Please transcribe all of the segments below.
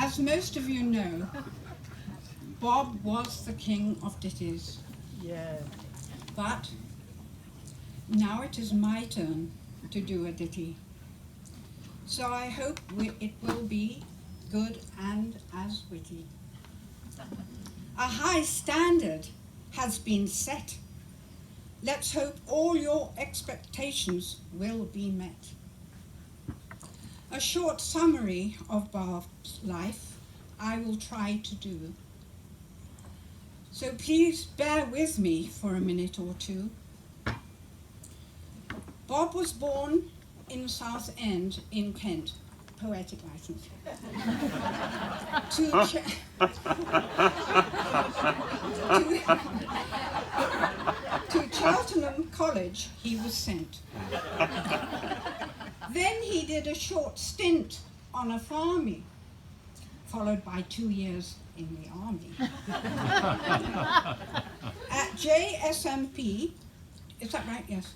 As most of you know, Bob was the king of ditties. Yeah. But now it is my turn to do a ditty. So I hope it will be good and as witty. A high standard has been set. Let's hope all your expectations will be met. A short summary of Bob's life I will try to do. So please bear with me for a minute or two. Bob was born in Southend in Kent. Poetic license. To Cheltenham College he was sent. Then he did a short stint on a farmie, followed by 2 years in the army. At JSMP, is that right? Yes.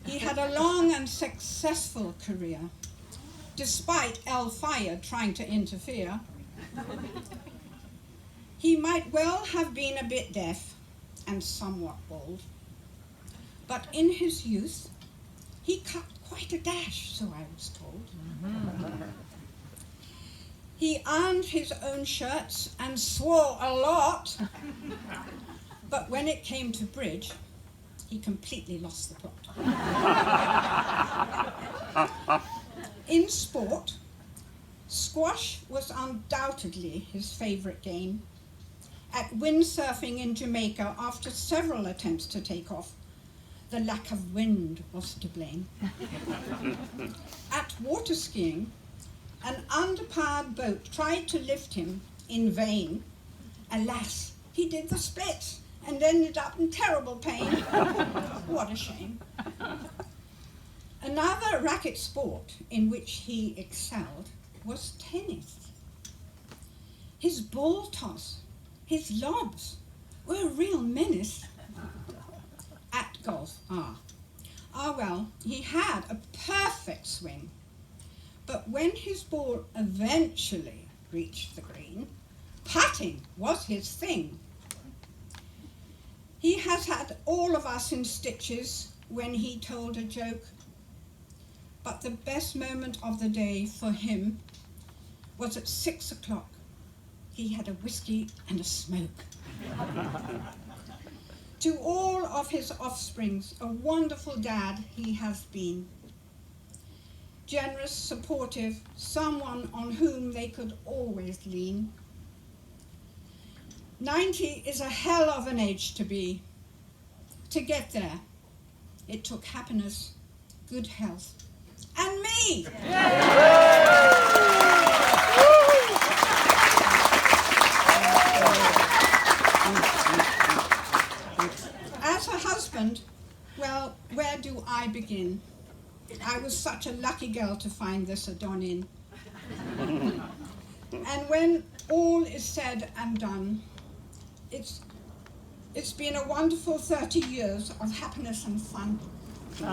He had a long and successful career, despite El Fayed trying to interfere. He might well have been a bit deaf and somewhat bald, but in his youth, he cut quite a dash, so I was told. He ironed his own shirts and swore a lot, but when it came to bridge, he completely lost the plot. In sport, squash was undoubtedly his favourite game. At windsurfing in Jamaica, after several attempts to take off, the lack of wind was to blame. At water skiing, an underpowered boat tried to lift him in vain. Alas, he did the splits and ended up in terrible pain. What a shame. Another racket sport in which he excelled was tennis. His ball toss, his lobs were a real menace. At golf, well, he had a perfect swing. But when his ball eventually reached the green, putting was his thing. He has had all of us in stitches when he told a joke, but the best moment of the day for him was at 6 o'clock. He had a whiskey and a smoke. To all of his offsprings, a wonderful dad he has been. Generous, supportive, someone on whom they could always lean. 90 is a hell of an age to be. To get there, it took happiness, good health, and me! As a husband, well, where do I begin? I was such a lucky girl to find this Adonin. And when all is said and done, it's been a wonderful 30 years of happiness and fun. And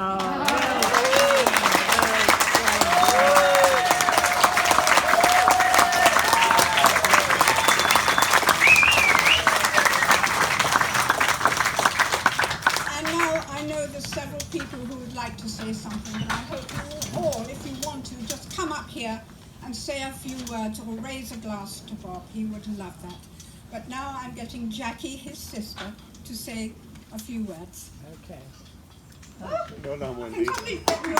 now I know there's several people who would like to say something, and I hope you all, if you want to, just come up here and say a few words or raise a glass to Bob. He would love that. But now I'm getting Jackie, his sister, to say a few words. Okay. Well done, Wendy. Come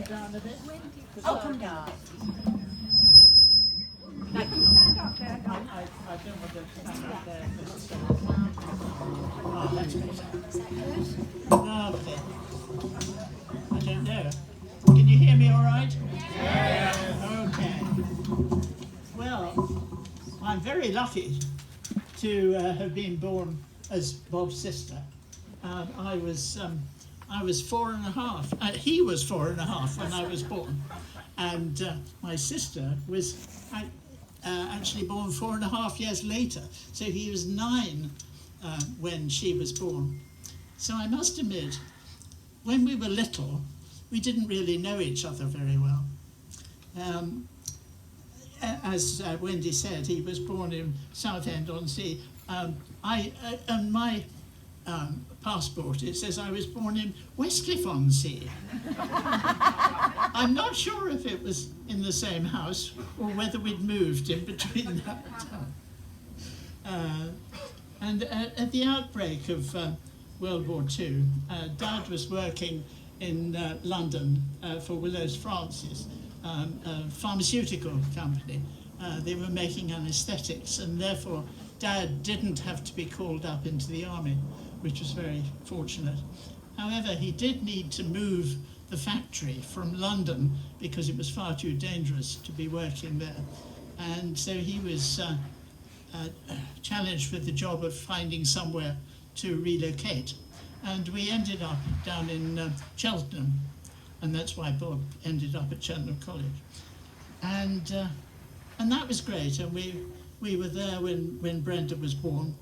Down a bit. Oh, come down. stand up there. I don't want to stand up there. Oh, that's better. Lovely. I don't know. Can you hear me all right? Yeah. Okay. Well, I'm very lucky to have been born as Bob's sister. I was 4.5. He was 4.5 when I was born, and my sister was actually born 4.5 years later. So he was 9 when she was born. So I must admit, when we were little, we didn't really know each other very well. As Wendy said, he was born in Southend-on-Sea. On my passport, it says I was born in Westcliff-on-Sea. I'm not sure if it was in the same house or whether we'd moved in between that time. And at the outbreak of World War II, Dad was working in London for Willows Francis, a pharmaceutical company. They were making anaesthetics, and therefore Dad didn't have to be called up into the army, which was very fortunate. However, he did need to move the factory from London because it was far too dangerous to be working there. And so he was challenged with the job of finding somewhere to relocate. And we ended up down in Cheltenham, and that's why Bob ended up at Cheltenham College. And that was great, and we were there when Brenda was born,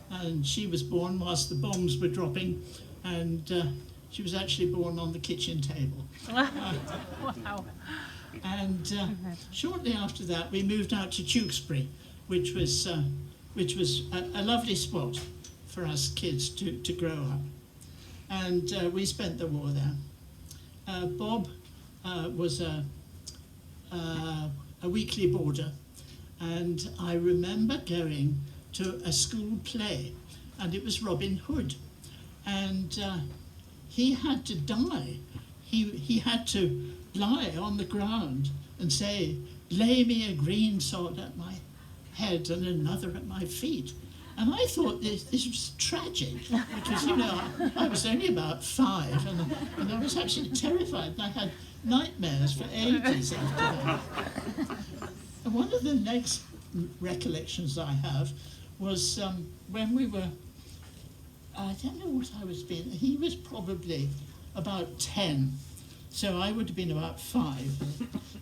and she was born whilst the bombs were dropping, and she was actually born on the kitchen table. Wow. And shortly after that, we moved out to Tewkesbury, which was a lovely spot for us kids to grow up. And we spent the war there. Bob was a weekly boarder, and I remember going to a school play, and it was Robin Hood, and he had to die. He had to lie on the ground and say, "Lay me a green sod at my head and another at my feet." And I thought this was tragic, because, you know, I was only about 5, and I was actually terrified, and I had nightmares for ages after that. And one of the next recollections I have was when we were, I don't know what I was being, he was probably about 10, so I would have been about 5.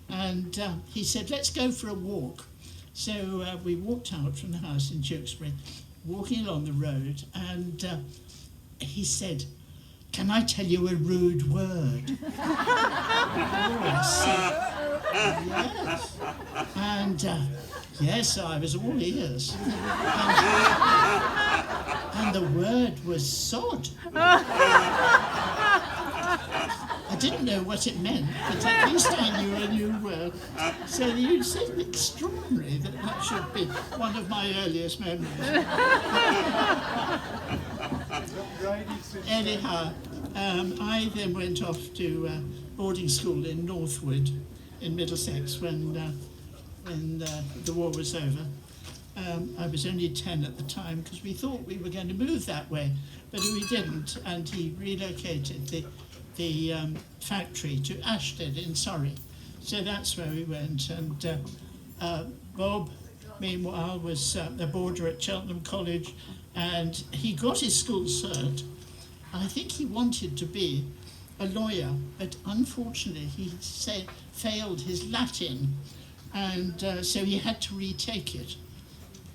And he said, "Let's go for a walk." So we walked out from the house in Tewkesbury, walking along the road, and he said, "Can I tell you a rude word?" Oh, I said, "Yes." And yes, I was all ears. And the word was sod. I didn't know what it meant, but at least I knew a new word. So it's extraordinary that should be one of my earliest memories. Anyhow, I then went off to boarding school in Northwood in Middlesex when the war was over. I was only 10 at the time, because we thought we were going to move that way, but we didn't, and he relocated the factory to Ashted in Surrey. So that's where we went, and Bob, meanwhile, was a boarder at Cheltenham College, and he got his school cert. I think he wanted to be a lawyer, but unfortunately he failed his Latin, and so he had to retake it.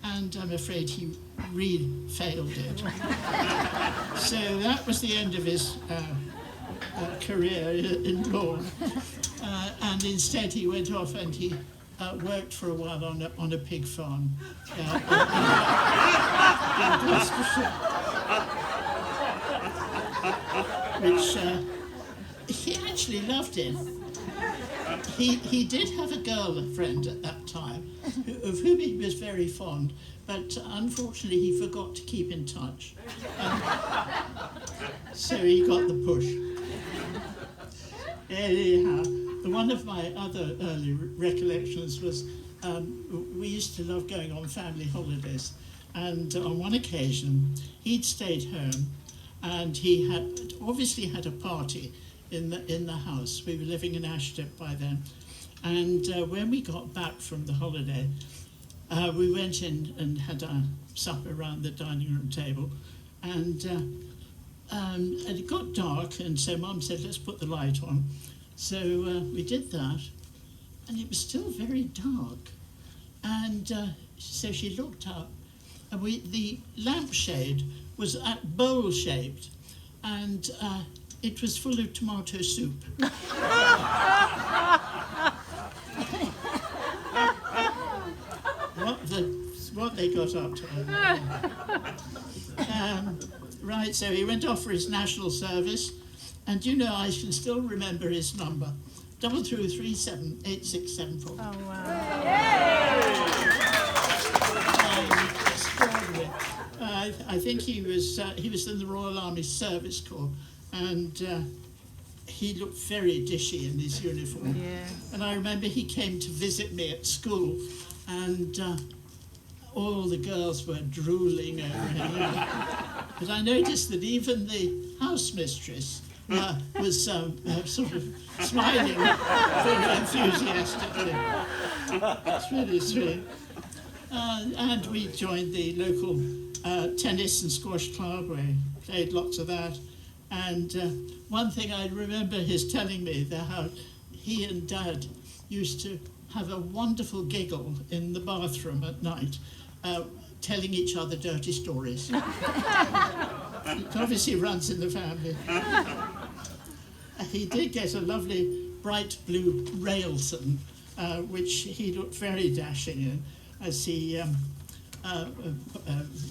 And I'm afraid he failed it. So that was the end of his career in law. And instead he went off and he worked for a while on a pig farm in Gloucestershire, which he actually loved it. He did have a girlfriend at that time, of whom he was very fond, but unfortunately he forgot to keep in touch. So he got the push. Anyhow, one of my other early recollections was we used to love going on family holidays, and on one occasion he'd stayed home, and he had obviously had a party in the house. We were living in Ashton by then, and when we got back from the holiday, we went in and had our supper around the dining room table, and it got dark, and so Mum said, "Let's put the light on." So we did that, and it was still very dark, and so she looked up, and the lampshade was bowl-shaped, and it was full of tomato soup. What they got up to. Right, so he went off for his national service, and you know, I can still remember his number, 2378674. Oh, wow. Extraordinary. I think he was in the Royal Army Service Corps, and he looked very dishy in his uniform. Yeah. And I remember he came to visit me at school, and all the girls were drooling over him. But I noticed that even the house mistress was sort of smiling very enthusiastically. It's really sweet. And we joined the local tennis and squash club. We played lots of that. And one thing I remember his telling me that how he and Dad used to have a wonderful giggle in the bathroom at night, telling each other dirty stories. It obviously runs in the family. He did get a lovely bright blue Railton, which he looked very dashing in as he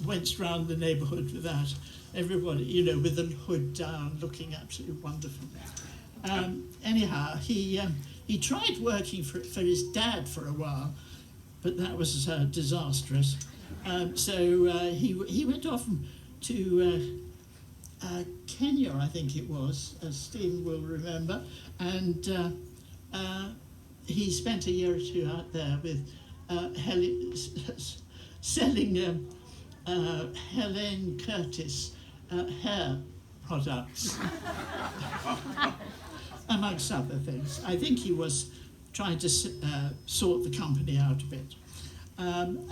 went round the neighbourhood with that. Everybody, you know, with the hood down, looking absolutely wonderful. Anyhow, he tried working for his dad for a while, but that was disastrous. So he went off to Kenya, I think it was, as Stephen will remember, and he spent a year or two out there with selling Helen Curtis hair products, amongst other things. I think he was trying to sort the company out a bit. And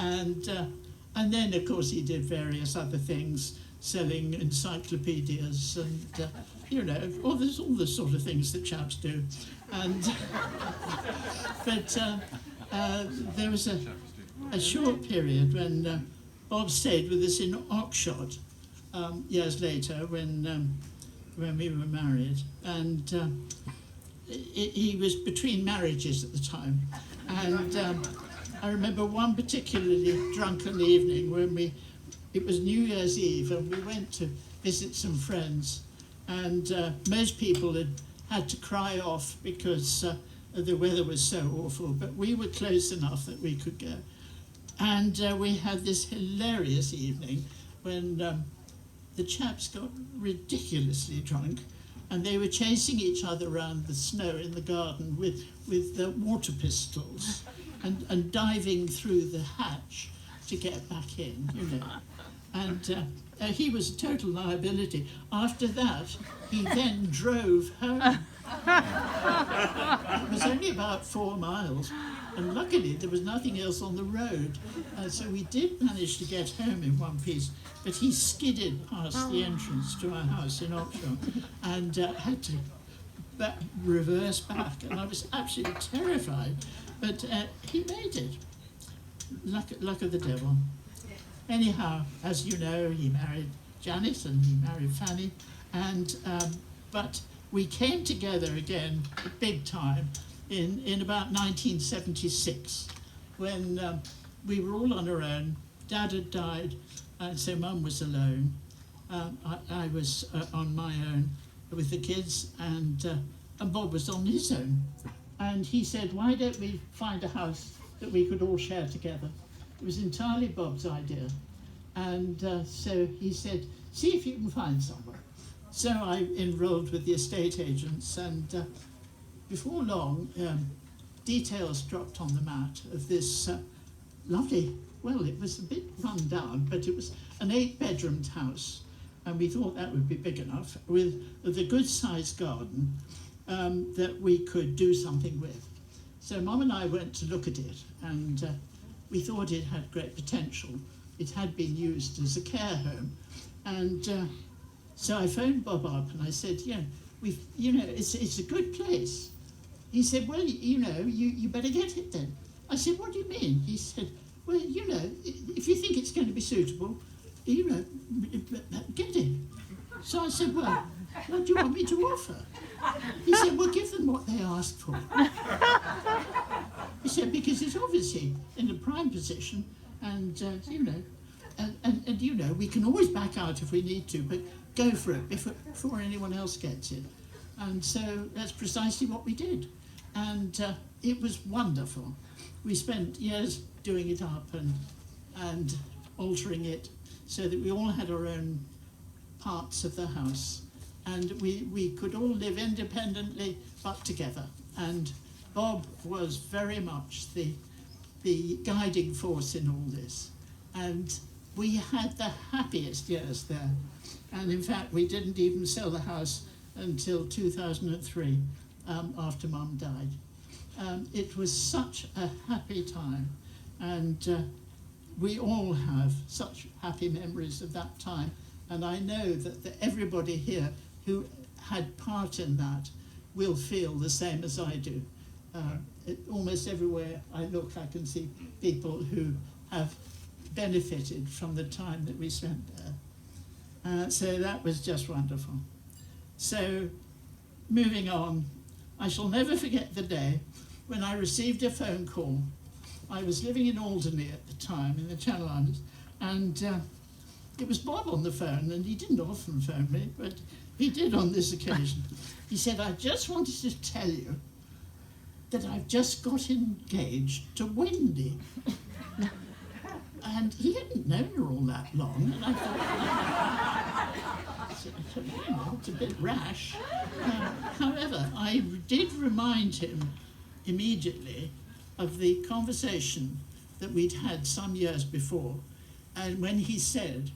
then, of course, he did various other things, selling encyclopedias and, you know, all the sort of things that chaps do. And but there was a short period when Bob stayed with us in Oxshott years later when we were married, and he was between marriages at the time, and I remember one particularly drunken evening when it was New Year's Eve and we went to visit some friends, and most people had to cry off because the weather was so awful, but we were close enough that we could go. And we had this hilarious evening when the chaps got ridiculously drunk, and they were chasing each other around the snow in the garden with water pistols and diving through the hatch to get back in, you know. And he was a total liability. After that, he then drove home. It was only about 4 miles, and luckily there was nothing else on the road. So we did manage to get home in one piece, but he skidded past the entrance to our house in Oxford and had to reverse back, and I was absolutely terrified. But he made it. Luck of the devil. Anyhow, as you know, he married Janet and he married Fanny, and but we came together again big time in about 1976 when we were all on our own. Dad had died, and so Mum was alone. I was on my own with the kids, and Bob was on his own. And he said, why don't we find a house that we could all share together? It was entirely Bob's idea. And so he said, see if you can find somewhere. So I enrolled with the estate agents, and before long, details dropped on the mat of this lovely, well, it was a bit run down, but it was an 8-bedroomed house. And we thought that would be big enough with a good-sized garden that we could do something with. So Mum and I went to look at it, and we thought it had great potential. It had been used as a care home, and so I phoned Bob up and I said, it's a good place. He said, well, you better get it then. I said, what do you mean? He said, well, if you think it's going to be suitable, get it. So I said, well, what do you want me to offer? He said, well, give them what they asked for. He said, because it's obviously in a prime position, and, you know, and you know, we can always back out if we need to, but go for it before anyone else gets it. And so that's precisely what we did. And it was wonderful. We spent years doing it up and altering it so that we all had our own parts of the house. And we could all live independently but together. And Bob was very much the guiding force in all this. And we had the happiest years there. And in fact, we didn't even sell the house until 2003, after Mum died. It was such a happy time. And we all have such happy memories of that time. And I know that everybody here who had part in that will feel the same as I do. Almost everywhere I look, I can see people who have benefited from the time that we spent there. So that was just wonderful. So, moving on, I shall never forget the day when I received a phone call. I was living in Alderney at the time, in the Channel Islands, and it was Bob on the phone, and he didn't often phone me, but he did on this occasion. He said, I just wanted to tell you that I've just got engaged to Wendy. And he hadn't known her all that long, and I thought, you know, it's a bit rash. However, I did remind him immediately of the conversation that we'd had some years before, and when he said,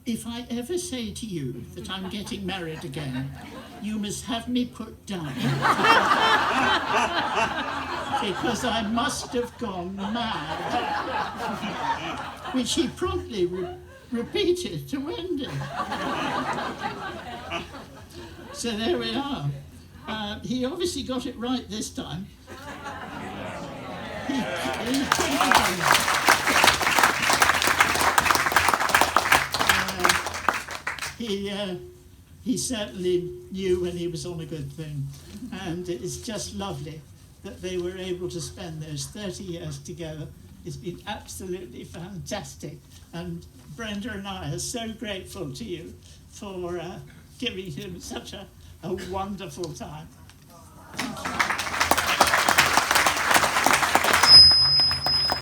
if I ever say to you that I'm getting married again, you must have me put down. Because I must have gone mad. Which he promptly repeated to Wendy. So there we are. He obviously got it right this time. He certainly knew when he was on a good thing, and it's just lovely that they were able to spend those 30 years together. It's been absolutely fantastic, and Brenda and I are so grateful to you for giving him such a wonderful time.